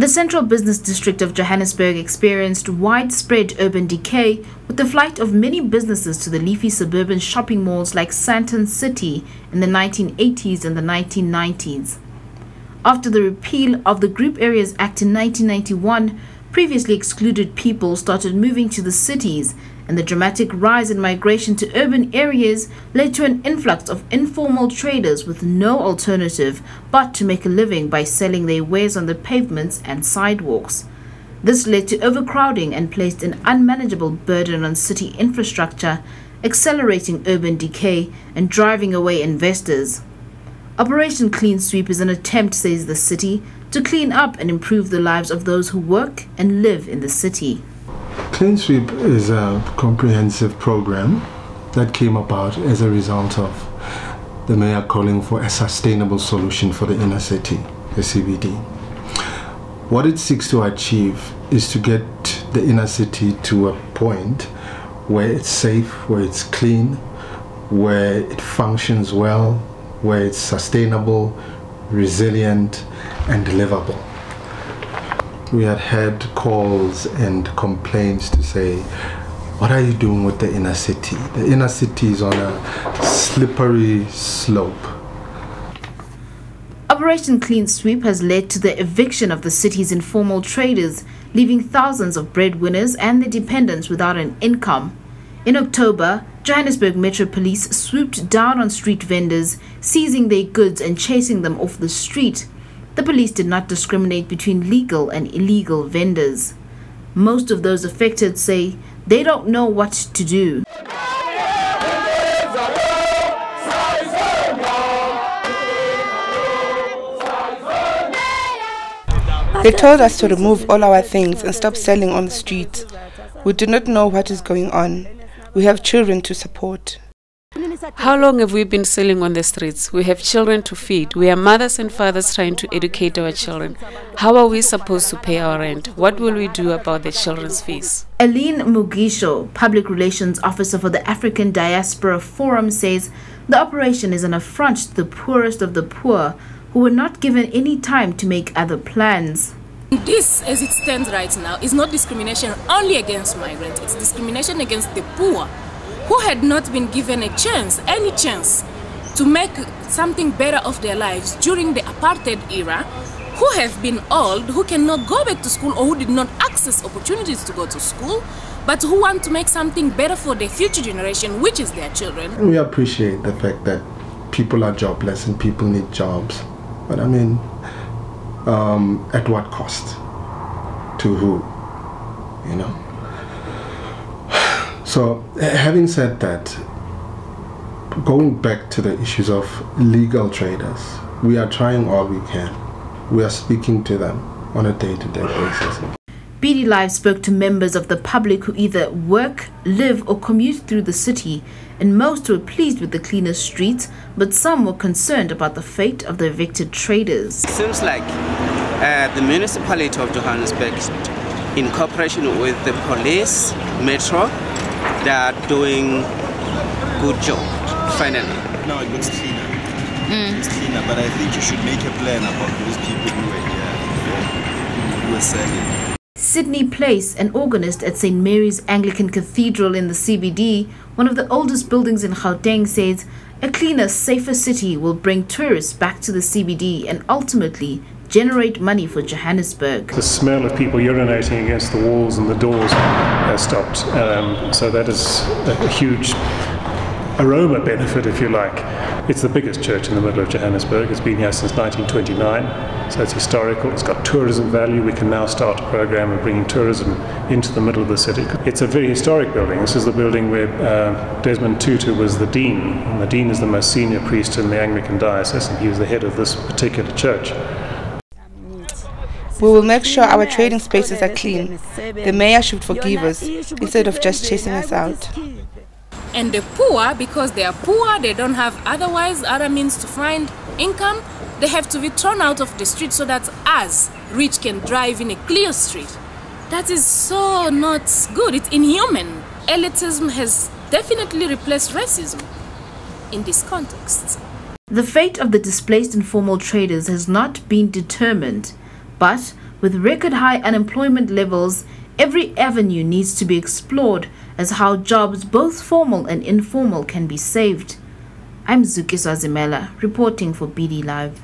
The central business district of Johannesburg experienced widespread urban decay with the flight of many businesses to the leafy suburban shopping malls like Sandton City in the 1980s and the 1990s. After the repeal of the Group Areas Act in 1991, previously excluded people started moving to the cities, and the dramatic rise in migration to urban areas led to an influx of informal traders with no alternative but to make a living by selling their wares on the pavements and sidewalks. This led to overcrowding and placed an unmanageable burden on city infrastructure, accelerating urban decay and driving away investors. Operation Clean Sweep is an attempt, says the city, to clean up and improve the lives of those who work and live in the city. Clean Sweep is a comprehensive program that came about as a result of the mayor calling for a sustainable solution for the inner city, the CBD. What it seeks to achieve is to get the inner city to a point where it's safe, where it's clean, where it functions well, where it's sustainable, resilient, and livable. We had calls and complaints to say, what are you doing with the inner city? The inner city is on a slippery slope. Operation Clean Sweep has led to the eviction of the city's informal traders, leaving thousands of breadwinners and their dependents without an income. In October, Johannesburg Metro Police swooped down on street vendors, seizing their goods and chasing them off the street. The police did not discriminate between legal and illegal vendors. Most of those affected say they don't know what to do. They told us to remove all our things and stop selling on the streets. We do not know what is going on. We have children to support. How long have we been selling on the streets? We have children to feed. We are mothers and fathers trying to educate our children. How are we supposed to pay our rent? What will we do about the children's fees? Aline Mugisho, Public Relations Officer for the African Diaspora Forum, says the operation is an affront to the poorest of the poor who were not given any time to make other plans. This, as it stands right now, is not discrimination only against migrants. It's discrimination against the poor, who had not been given a chance, any chance, to make something better of their lives during the apartheid era, who have been old, who cannot go back to school or who did not access opportunities to go to school, but who want to make something better for the future generation, which is their children. We appreciate the fact that people are jobless and people need jobs, but I mean, at what cost? To who? You know? So, having said that, going back to the issues of legal traders, we are trying all we can. We are speaking to them on a day-to-day basis. BD Live spoke to members of the public who either work, live or commute through the city, and most were pleased with the cleaner streets, but some were concerned about the fate of the evicted traders. It seems like the municipality of Johannesburg, in cooperation with the police, Metro, they are doing good job, finally. Now it looks cleaner. It's cleaner, but I think you should make a plan about those people who were here, who were selling. Sydney Place, an organist at St. Mary's Anglican Cathedral in the CBD, one of the oldest buildings in Gauteng, says a cleaner, safer city will bring tourists back to the CBD and ultimately generate money for Johannesburg. The smell of people urinating against the walls and the doors has stopped, so that is a huge aroma benefit, if you like. It's the biggest church in the middle of Johannesburg. It's been here since 1929, so it's historical. It's got tourism value. We can now start a program of bringing tourism into the middle of the city. It's a very historic building. This is the building where Desmond Tutu was the dean, and the dean is the most senior priest in the Anglican diocese, and he was the head of this particular church. We will make sure our trading spaces are clean. The mayor should forgive us instead of just chasing us out. And the poor, because they are poor, they don't have other means to find income, they have to be thrown out of the street so that us, rich, can drive in a clear street. That is so not good. It's inhuman. Elitism has definitely replaced racism in this context. The fate of the displaced informal traders has not been determined, but With record high unemployment levels, every avenue needs to be explored as how jobs, both formal and informal, can be saved. I'm Zukiswa Zimela, reporting for BD Live.